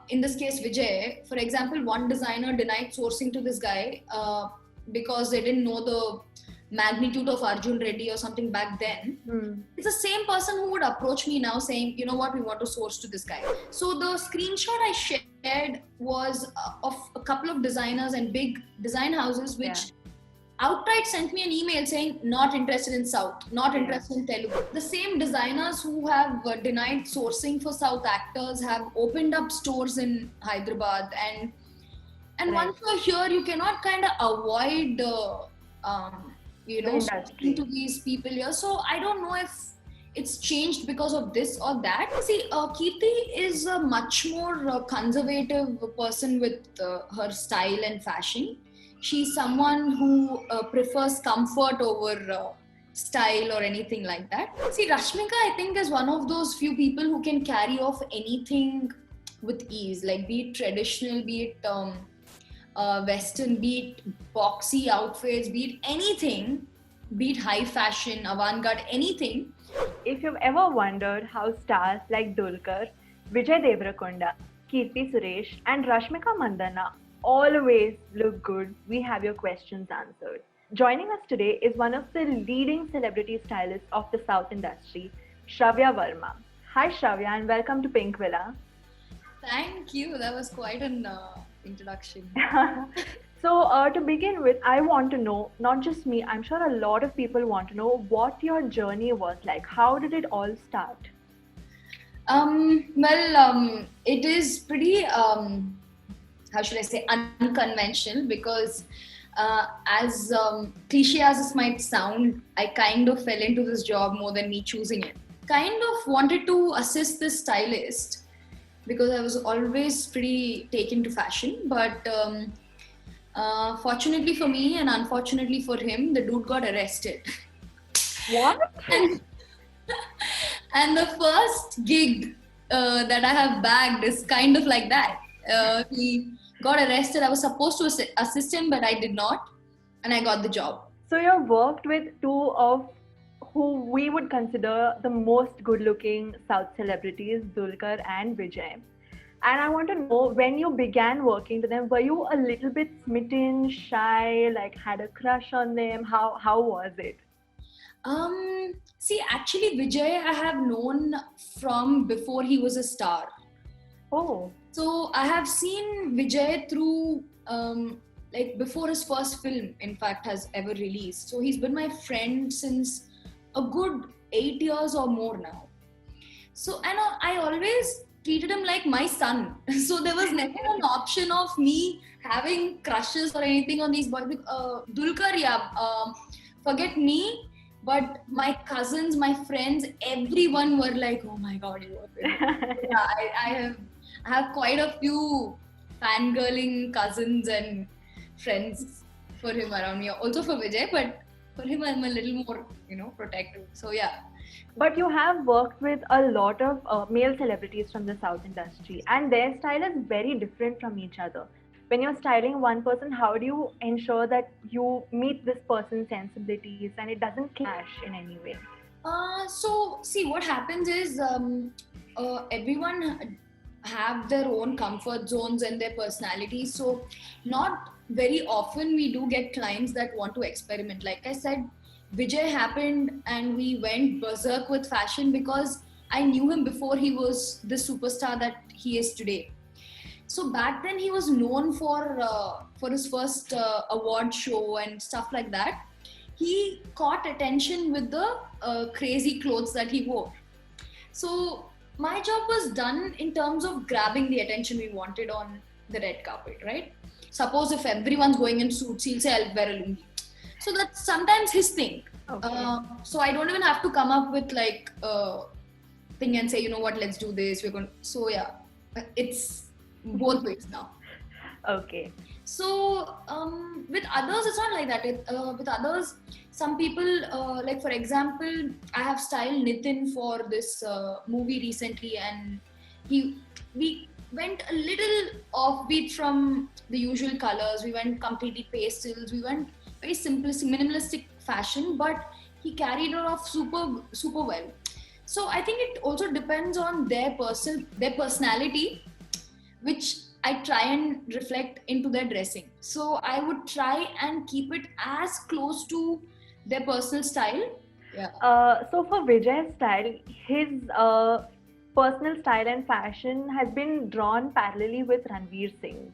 in this case Vijay, for example, one designer denied sourcing to this guy because they didn't know the magnitude of Arjun Reddy or something back then. It's the same person who would approach me now saying, you know what, we want to source to this guy. So the screenshot I shared was of a couple of designers and big design houses which outright sent me an email saying not interested in South, not interested in Telugu. The same designers who have denied sourcing for South actors have opened up stores in Hyderabad, and once you're here, you cannot kind of avoid speaking to these people here. So I don't know if it's changed because of this or that. See, Kirti is a much more conservative person with her style and fashion. She's someone who prefers comfort over style or anything like that. See, Rashmika, I think, is one of those few people who can carry off anything with ease, like be it traditional, be it Western, be it boxy outfits, be it anything, be it high fashion, avant-garde, anything. If you've ever wondered how stars like Dulquer, Vijay Deverakonda, Kirti Suresh and Rashmika Mandanna always look good, we have your questions answered. Joining us today is one of the leading celebrity stylists of the South industry, Shravya Verma. Hi Shravya and welcome to Pink Villa. Thank you, that was quite an introduction. So to begin with, I want to know, not just me, I'm sure a lot of people want to know what your journey was like. How did it all start? It is pretty, how should I say, unconventional because as cliche as this might sound, I kind of fell into this job more than me choosing it. Kind of wanted to assist this stylist because I was always pretty taken to fashion, but fortunately for me and unfortunately for him, the dude got arrested. What? And the first gig that I have bagged is kind of like that. He got arrested. I was supposed to assist him, but I did not, and I got the job. So you've worked with two of who we would consider the most good-looking South celebrities, Dulquer and Vijay. And I want to know, when you began working to them, were you a little bit smitten, shy, like had a crush on them? How was it? See, actually, Vijay I have known from before he was a star. Oh. So I have seen Vijay through, like before his first film, in fact, has ever released. So he's been my friend since a good 8 years or more now. So, and I always treated him like my son. So there was never an option of me having crushes or anything on these boys. Dulquer, forget me. But my cousins, my friends, everyone were like, "Oh my God, you are pretty." Yeah, I have quite a few fangirling cousins and friends for him around me. Also for Vijay, but for him I'm a little more, protective. So yeah. But you have worked with a lot of male celebrities from the South industry, and their style is very different from each other. When you're styling one person, how do you ensure that you meet this person's sensibilities and it doesn't clash in any way? So see, what happens is everyone have their own comfort zones and their personalities. So not very often we do get clients that want to experiment. Like I said, Vijay happened and we went berserk with fashion because I knew him before he was the superstar that he is today. So back then he was known for his first award show and stuff like that. He caught attention with the crazy clothes that he wore. So my job was done in terms of grabbing the attention we wanted on the red carpet, right? Suppose if everyone's going in suits, he'll say, I'll wear a lungi. So that's sometimes his thing. Okay. So I don't even have to come up with like thing and say, you know what, let's do this. So yeah, it's both ways now. Okay. So with others, it's not like that. With others, some people, like for example, I have styled Nitin for this movie recently, and we went a little offbeat from the usual colors. We went completely pastels. We went very simplistic, minimalistic fashion, but he carried it off super well. So I think it also depends on their personality. which I try and reflect into their dressing. So I would try and keep it as close to their personal style. Yeah. So for Vijay's style, his personal style and fashion has been drawn parallelly with Ranveer Singh's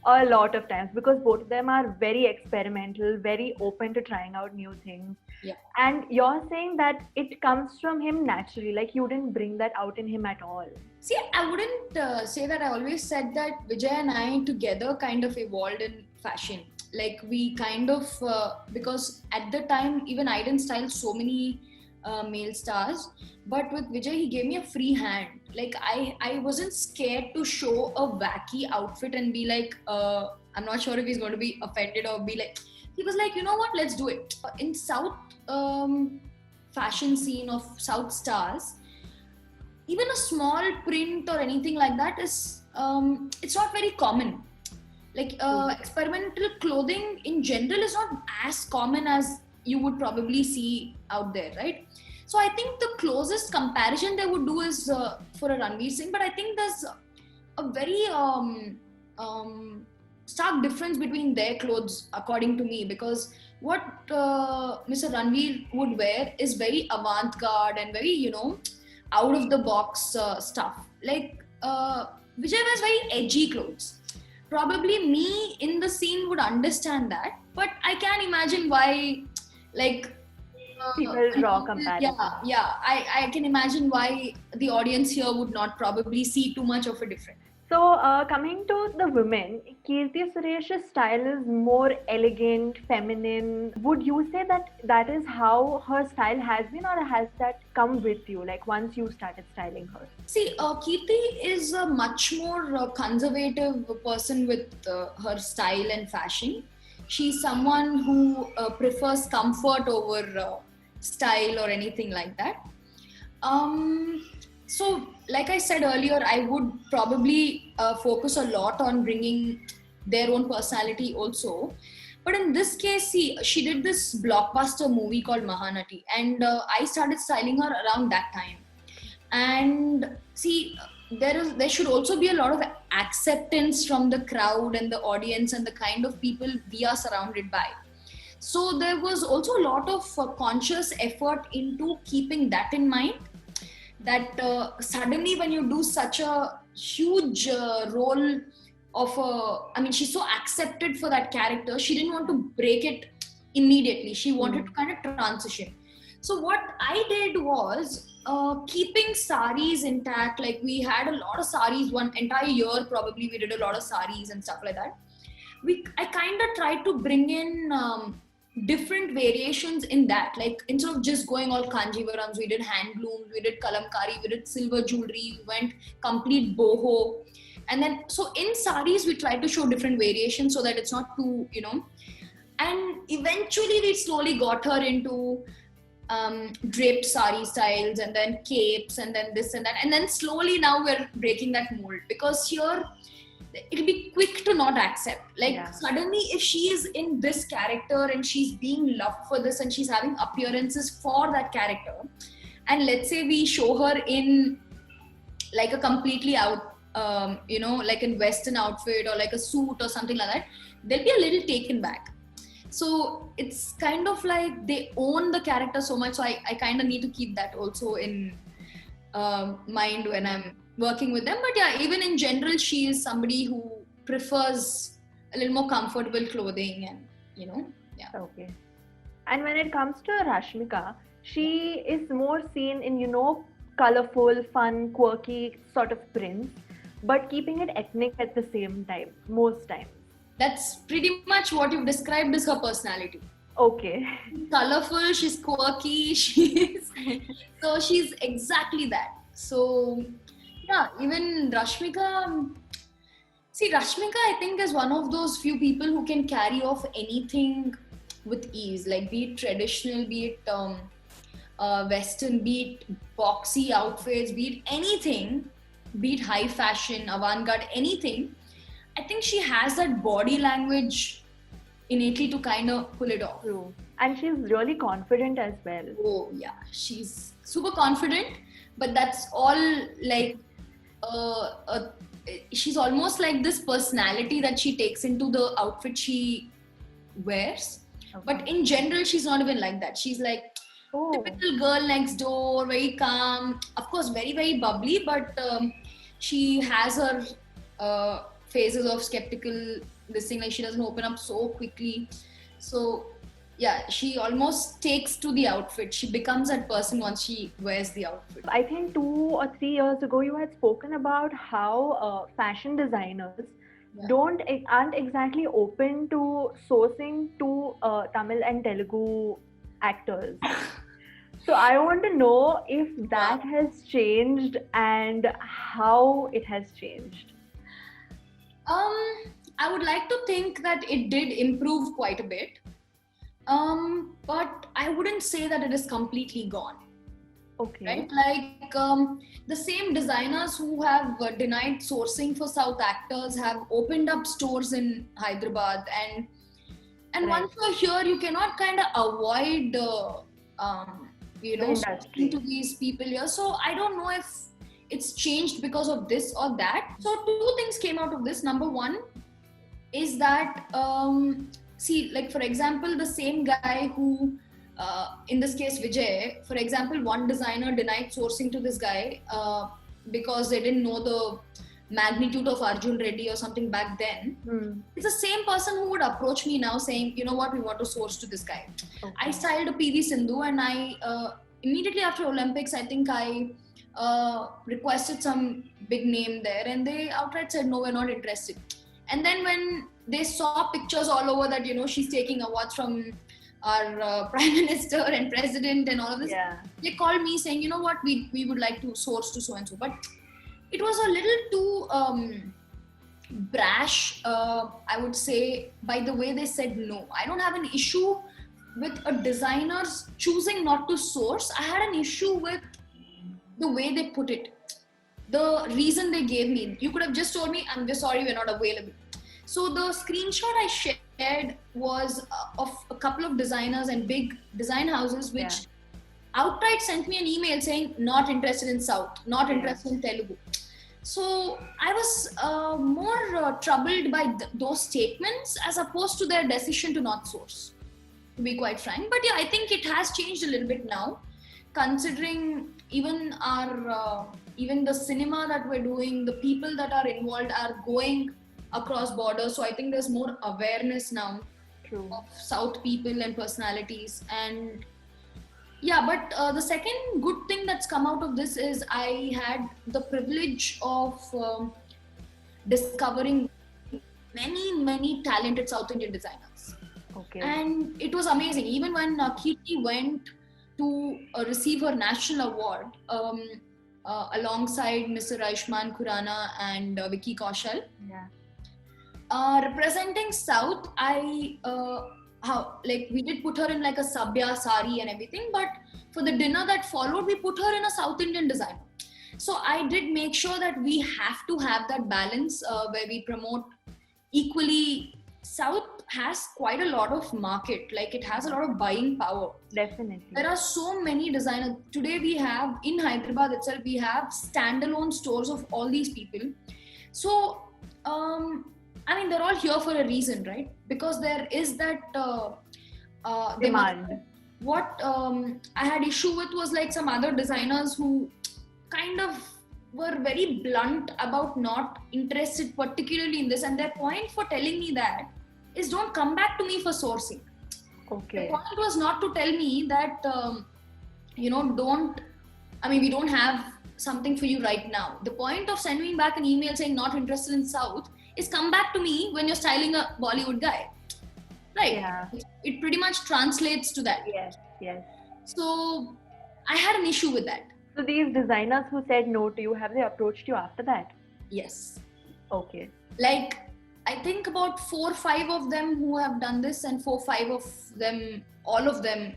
a lot of times, because both of them are very experimental, very open to trying out new things. Yeah. And you're saying that it comes from him naturally, like you didn't bring that out in him at all. See, I wouldn't say that. I always said that Vijay and I together kind of evolved in fashion. Like we kind of, because at the time, even I didn't style so many male stars. But with Vijay, he gave me a free hand. Like I wasn't scared to show a wacky outfit and be like, I'm not sure if he's going to be offended or be like, he was like, you know what, let's do it. In South fashion scene of South stars, even a small print or anything like that is, it's not very common. Like experimental clothing in general is not as common as you would probably see out there, right? So I think the closest comparison they would do is for a Ranveer Singh, but I think there's a very stark difference between their clothes, according to me, because what Mr. Ranveer would wear is very avant-garde and very, you know, out of the box stuff. Like Vijay wears very edgy clothes. Probably me in the scene would understand that, but I can imagine why, like, People draw comparison. Yeah. I can imagine why the audience here would not probably see too much of a difference. So, coming to the women, Kirti Suresh's style is more elegant, feminine. Would you say that that is how her style has been, or has that come with you, like once you started styling her? See, Kirti is a much more conservative person with her style and fashion. She's someone who prefers comfort over style or anything like that. So, like I said earlier, I would probably focus a lot on bringing their own personality also. But in this case, see, she did this blockbuster movie called Mahanati, and I started styling her around that time. And see, there should also be a lot of acceptance from the crowd and the audience and the kind of people we are surrounded by. So there was also a lot of conscious effort into keeping that in mind, that suddenly when you do such a huge role of I mean, she's so accepted for that character, she didn't want to break it immediately. She wanted to kind of transition. So what I did was keeping saris intact. Like we had a lot of saris, one entire year probably we did a lot of saris and stuff like that. I kind of tried to bring in different variations in that. Like instead of just going all kanjivarams, we did handlooms, we did kalamkari, we did silver jewelry, we went complete boho. And then, so in saris, we tried to show different variations so that it's not too, you know. And eventually we slowly got her into draped sari styles and then capes and then this and that. And then slowly now we're breaking that mold, because here it'll be quick to not accept. Like suddenly if she is in this character and she's being loved for this and she's having appearances for that character, and let's say we show her in like a completely out, you know, like in Western outfit or like a suit or something like that, they'll be a little taken back. So it's kind of like they own the character so much. So I kind of need to keep that also in mind when I'm working with them. But yeah, even in general, she is somebody who prefers a little more comfortable clothing and, you know, yeah. Okay. And when it comes to Rashmika, she is more seen in, you know, colorful, fun, quirky sort of prints, but keeping it ethnic at the same time, most times. That's pretty much what you've described as her personality. Okay. Colorful, she's quirky, she's exactly that. So yeah, even Rashmika, Rashmika I think is one of those few people who can carry off anything with ease, like be it traditional, be it Western, be it boxy outfits, be it anything, be it high fashion, avant-garde, anything. I think she has that body language innately to kind of pull it off. True. And she's really confident as well. Oh yeah, she's super confident, but that's all like a she's almost like this personality that she takes into the outfit she wears. Okay. But in general, she's not even like that. She's like typical girl next door, very calm. Of course, very, very bubbly, but she has her phases of skeptical, this thing, like she doesn't open up so quickly. So, yeah, she almost takes to the outfit. She becomes that person once she wears the outfit. I think 2 or 3 years ago, you had spoken about how fashion designers aren't exactly open to sourcing to Tamil and Telugu actors. So I want to know if that has changed and how it has changed. I would like to think that it did improve quite a bit. But I wouldn't say that it is completely gone. Okay. Right? Like the same designers who have denied sourcing for South actors have opened up stores in Hyderabad, and once you're here, you cannot kind of avoid speaking to these people here. So I don't know if it's changed because of this or that. So 2 things came out of this. Number one is that see, like for example, the same guy who in this case Vijay, for example, one designer denied sourcing to this guy because they didn't know the magnitude of Arjun Reddy or something back then. It's the same person who would approach me now saying, you know what, we want to source to this guy. Okay. I styled a PV Sindhu, and I immediately after Olympics, I think I requested some big name there, and they outright said, no, we're not interested. And then when they saw pictures all over that, she's taking awards from our Prime Minister and President and all of this, they called me saying, you know what, we would like to source to so-and-so. But it was a little too brash, I would say, by the way they said no. I don't have an issue with a designer's choosing not to source. I had an issue with the way they put it. The reason they gave me, you could have just told me, I'm just sorry, we're not available. So the screenshot I shared was of a couple of designers and big design houses which outright sent me an email saying not interested in South, not interested in Telugu. So I was more troubled by those statements as opposed to their decision to not source, to be quite frank. But yeah, I think it has changed a little bit now, considering even our even the cinema that we're doing, the people that are involved are going across borders. So I think there's more awareness now of South people and personalities. And yeah, but the second good thing that's come out of this is I had the privilege of discovering many talented South Indian designers. Okay. And it was amazing. Even when Kirti went to receive her national award alongside Mr. Aishman Khurana and Vicky Kaushal. Representing South, we did put her in like a sabya sari and everything, but for the dinner that followed, we put her in a South Indian designer. So I did make sure that we have to have that balance where we promote equally. South has quite a lot of market, like it has a lot of buying power. Definitely. There are so many designers. Today we have, in Hyderabad itself, we have standalone stores of all these people. So, I mean, they're all here for a reason, right? Because there is that demand. What I had issue with was like some other designers who kind of were very blunt about not interested particularly in this, and their point for telling me that is don't come back to me for sourcing. Okay. The point was not to tell me that we don't have something for you right now. The point of sending me back an email saying not interested in South is come back to me when you're styling a Bollywood guy, right? Yeah. It pretty much translates to that. Yes. So I had an issue with that. So these designers who said no to you, have they approached you after that? Yes. Okay. Like, I think about 4 or 5 of them who have done this, and 4 or 5 of them, all of them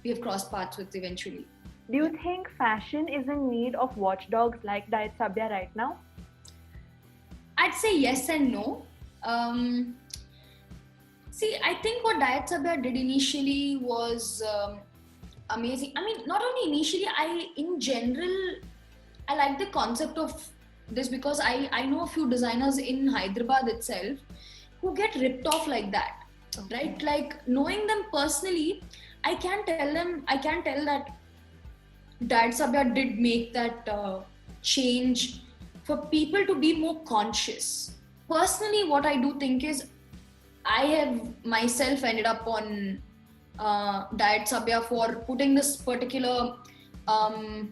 we have crossed paths with eventually. Do you think fashion is in need of watchdogs like Diet Sabya right now? I'd say yes and no. See, I think what Diet Sabya did initially was amazing. I mean, not only initially, in general, I like the concept of this because I know a few designers in Hyderabad itself who get ripped off like that, right? Like knowing them personally, I can tell that Dad Sabya did make that change for people to be more conscious. Personally, what I do think is I have myself ended up on Diet Sabya for putting this particular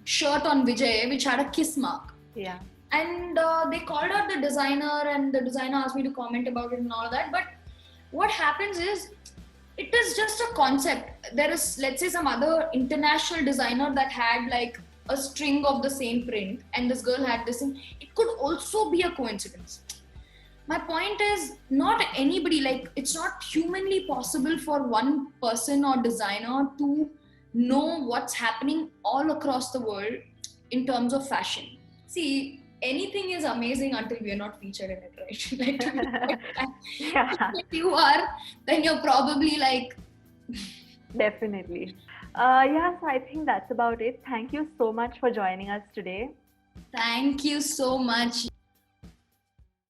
shirt on Vijay, which had a kiss mark. Yeah. And they called out the designer, and the designer asked me to comment about it and all that. But what happens is, it is just a concept. There is, let's say, some other international designer that had like a string of the same print, and this girl had this. And it could also be a coincidence. My point is, not anybody, like, it's not humanly possible for one person or designer to know what's happening all across the world in terms of fashion. See, anything is amazing until we are not featured in it, right? Yeah. If you are, then you're probably like, Definitely. Yeah, so I think that's about it. Thank you so much for joining us today. thank you so much.